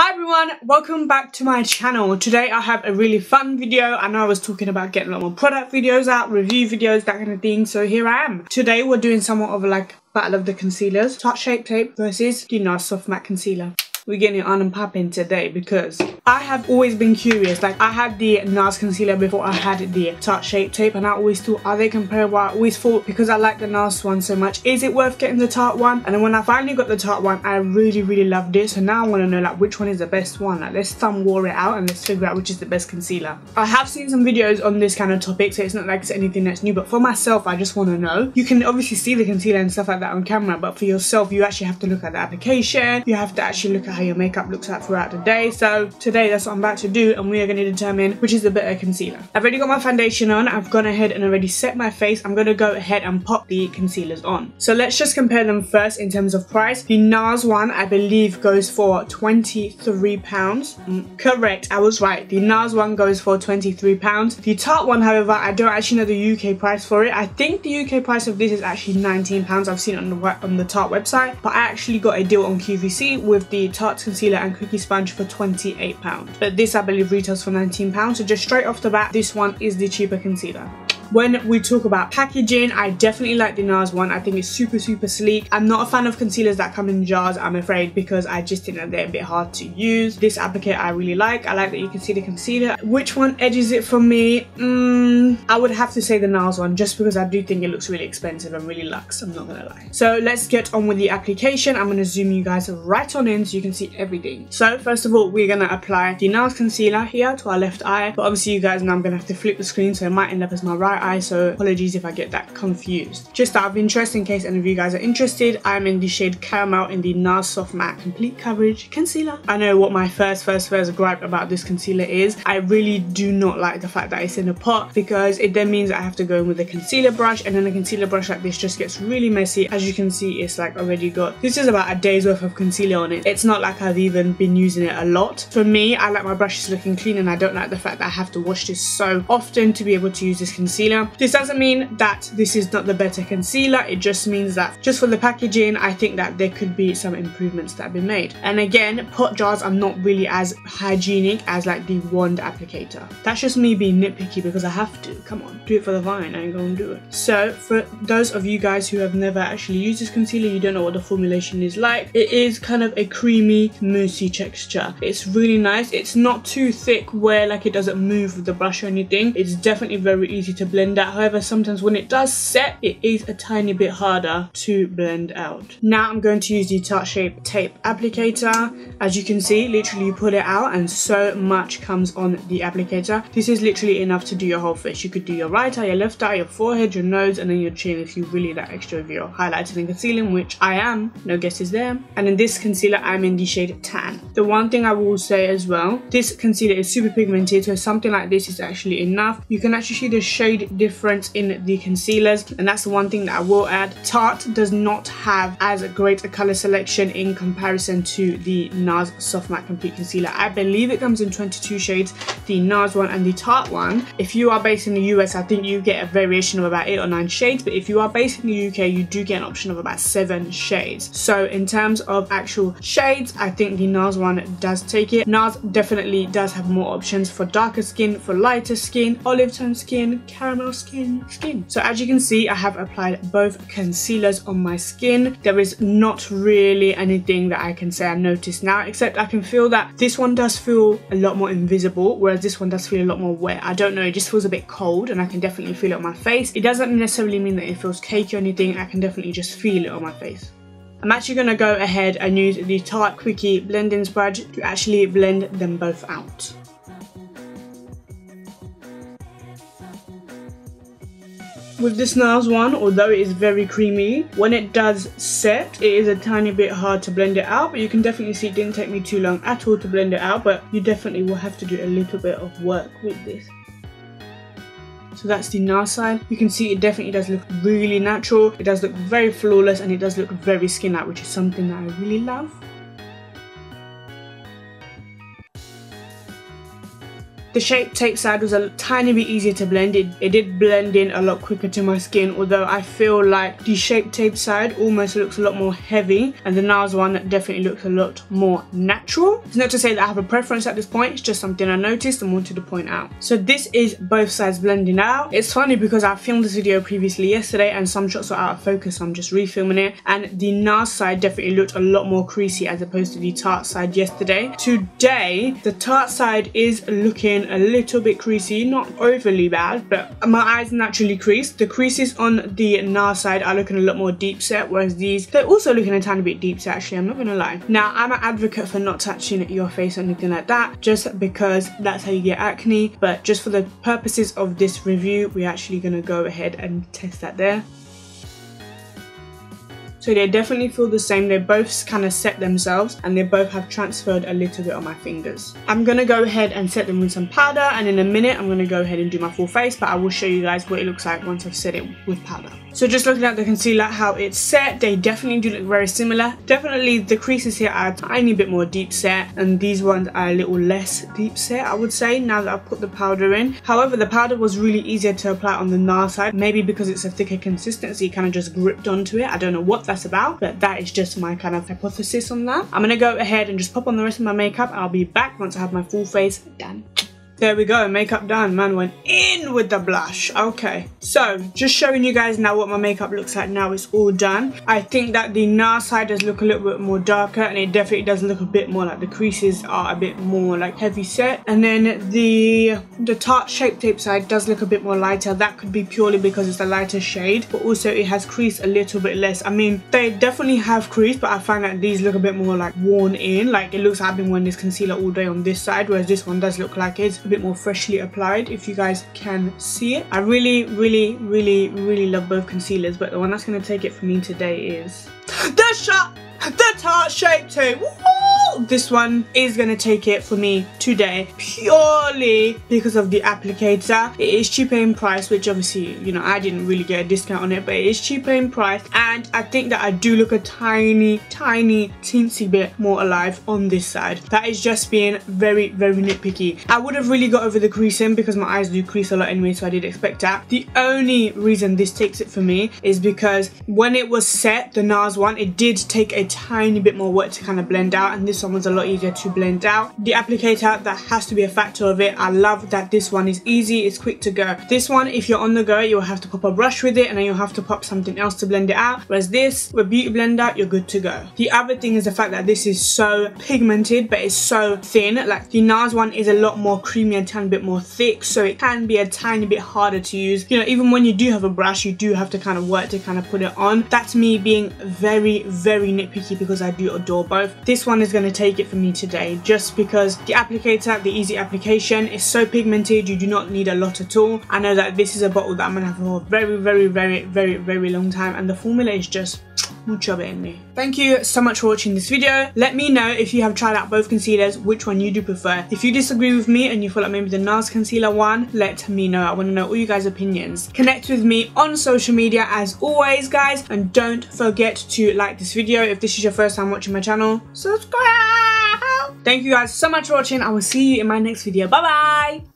Hi everyone, welcome back to my channel. Today I have a really fun video. I know I was talking about getting a lot more product videos out, review videos, that kind of thing, so here I am. Today we're doing somewhat of like battle of the concealers. Tarte Shape Tape versus the Nars Soft Matte Concealer. We're getting it on and popping today because I have always been curious. Like, I had the Nars concealer before I had the Tarte Shape Tape, and I always thought, are they comparable? I always thought, because I like the Nars one so much, is it worth getting the Tarte one? And then when I finally got the Tarte one, I really loved it. So now I want to know, like, which one is the best one. Like, let's thumb war it out and let's figure out which is the best concealer. I have seen some videos on this kind of topic, so it's not like it's anything that's new, but for myself, I just want to know. You can obviously see the concealer and stuff like that on camera, but for yourself, you actually have to look at the application. You have to actually look at how your makeup looks like throughout the day. So today that's what I'm about to do, and we are going to determine which is the better concealer. I've already got my foundation on. I've gone ahead and already set my face. I'm going to go ahead and pop the concealers on. So let's just compare them first in terms of price. The Nars one, I believe, goes for £23. Correct, I was right. The Nars one goes for £23. The Tarte one, however, I don't actually know the UK price for it. I think the UK price of this is actually £19. I've seen it on the Tarte website, but I actually got a deal on QVC with the Tarte concealer and cookie sponge for £28. But this, I believe, retails for £19. So just straight off the bat, this one is the cheaper concealer. When we talk about packaging, I definitely like the Nars one. I think it's super sleek. I'm not a fan of concealers that come in jars, I'm afraid, because I just think that they're a bit hard to use. This applicator I really like. I like that you can see the concealer. Which one edges it for me? I would have to say the Nars one, just because I do think it looks really expensive and really luxe, I'm not gonna lie. So let's get on with the application. I'm gonna zoom you guys right on in so you can see everything. So first of all, we're gonna apply the Nars concealer here to our left eye, but obviously you guys know I'm gonna have to flip the screen, so it might end up as my right eye, so apologies if I get that confused. Just out of interest, in case any of you guys are interested, I'm in the shade Caramel in the Nars Soft Matte Complete Coverage Concealer. I know what my first gripe about this concealer is. I really do not like the fact that it's in a pot, because it then means I have to go in with a concealer brush, and then a concealer brush like this just gets really messy. As you can see, it's like already got, this is about a day's worth of concealer on it. It's not like I've even been using it a lot. For me, I like my brushes looking clean, and I don't like the fact that I have to wash this so often to be able to use this concealer. This doesn't mean that this is not the better concealer. It just means that just for the packaging, I think that there could be some improvements that have been made. And again, pot jars are not really as hygienic as like the wand applicator. That's just me being nitpicky because I have to. Come on, do it for the vine, I ain't gonna do it. So for those of you guys who have never actually used this concealer, you don't know what the formulation is like. It is kind of a creamy, moussey texture. It's really nice. It's not too thick where like it doesn't move with the brush or anything. It's definitely very easy to blend out. However, sometimes when it does set, it is a tiny bit harder to blend out. Now I'm going to use the Tarte Shape Tape applicator. As you can see, literally you put it out and so much comes on the applicator. This is literally enough to do your whole face. You could do your right eye, your left eye, your forehead, your nose, and then your chin if you really that extra of your highlighting and concealing, which I am, no guesses there. And in this concealer, I'm in the shade Tan. The one thing I will say as well, this concealer is super pigmented, so something like this is actually enough. You can actually see the shade difference in the concealers, and that's the one thing that I will add. Tarte does not have as great a color selection in comparison to the Nars Soft Matte Complete Concealer. I believe it comes in 22 shades, the Nars one, and the Tarte one. If you are based in the US, I think you get a variation of about 8 or 9 shades, but if you are based in the UK, you do get an option of about 7 shades. So in terms of actual shades, I think the Nars one does take it. Nars definitely does have more options for darker skin, for lighter skin, olive tone skin, caramel skin. So as you can see, I have applied both concealers on my skin. There is not really anything that I can say I noticed now, except I can feel that this one does feel a lot more invisible, whereas this one does feel a lot more wet. I don't know, it just feels a bit cold, and I can definitely feel it on my face. It doesn't necessarily mean that it feels cakey or anything. I can definitely just feel it on my face. I'm actually going to go ahead and use the Tarte Quickie blending sponge to actually blend them both out. With this Nars one, although it is very creamy, when it does set, it is a tiny bit hard to blend it out, but you can definitely see it didn't take me too long at all to blend it out, but you definitely will have to do a little bit of work with this. So that's the Nars side. You can see it definitely does look really natural. It does look very flawless, and it does look very skin out, which is something that I really love. The Shape Tape side was a tiny bit easier to blend. It did blend in a lot quicker to my skin, although I feel like the Shape Tape side almost looks a lot more heavy and the Nars one definitely looks a lot more natural. It's not to say that I have a preference at this point, it's just something I noticed and wanted to point out. So this is both sides blending out. It's funny because I filmed this video previously yesterday and some shots were out of focus, so I'm just refilming it, and the Nars side definitely looked a lot more creasy as opposed to the Tarte side yesterday. Today the Tarte side is looking a little bit creasy, not overly bad, but my eyes naturally crease. The creases on the Nars side are looking a lot more deep set, whereas these, they're also looking a tiny bit deep set actually, I'm not gonna lie. Now I'm an advocate for not touching your face or anything like that, just because that's how you get acne, but just for the purposes of this review we're actually gonna go ahead and test that there. So they definitely feel the same. They both kind of set themselves and they both have transferred a little bit on my fingers. I'm going to go ahead and set them with some powder, and in a minute I'm going to go ahead and do my full face, but I will show you guys what it looks like once I've set it with powder. So just looking at the concealer, how it's set, they definitely do look very similar. Definitely the creases here are a tiny bit more deep set and these ones are a little less deep set, I would say, now that I've put the powder in. However, the powder was really easier to apply on the Nars side, maybe because it's a thicker consistency, kind of just gripped onto it. I don't know what that's about, but that is just my kind of hypothesis on that. I'm gonna go ahead and just pop on the rest of my makeup. I'll be back once I have my full face done. There we go, makeup done. Man went in with the blush. Okay, so just showing you guys now what my makeup looks like now it's all done. I think that the Nars side does look a little bit more darker, and it definitely does look a bit more like the creases are a bit more like heavy set. And then the Tarte Shape Tape side does look a bit more lighter. That could be purely because it's a lighter shade, but also it has crease a little bit less. I mean, they definitely have crease, but I find that these look a bit more like worn in. Like it looks like I've been wearing this concealer all day on this side, whereas this one does look like it's a bit more freshly applied, if you guys can see it. I really love both concealers, but the one that's going to take it for me today is the Tarte Shape Tape. Woo! This one is going to take it for me today purely because of the applicator. It is cheaper in price, which obviously, you know, I didn't really get a discount on it, but it is cheaper in price, and I think that I do look a tiny teensy bit more alive on this side. That is just being very nitpicky. I would have really got over the creasing because my eyes do crease a lot anyway, so I did expect that. The only reason this takes it for me is because when it was set, the Nars one, it did take a tiny bit more work to kind of blend out, and this one was a lot easier to blend out. The applicator, that has to be a factor of it. I love that this one is easy, it's quick to go. This one, if you're on the go, you'll have to pop a brush with it and then you'll have to pop something else to blend it out, whereas this, with Beauty Blender, you're good to go. The other thing is the fact that this is so pigmented, but it's so thin. Like the Nars one is a lot more creamy and a tiny bit more thick, so it can be a tiny bit harder to use. You know, even when you do have a brush, you do have to kind of work to kind of put it on. That's me being very nitpicky because I do adore both. This one is going to take it for me today, just because the applicator, the easy application, is so pigmented, you do not need a lot at all. I know that this is a bottle that I'm going to have for a very long time, and the formula is just mucho bene. Thank you so much for watching this video. Let me know if you have tried out both concealers, which one you do prefer. If you disagree with me and you feel like maybe the Nars concealer one, let me know. I want to know all you guys' opinions. Connect with me on social media as always, guys, and don't forget to like this video. If this is your first time watching my channel, subscribe. Thank you guys so much for watching. I will see you in my next video. Bye bye.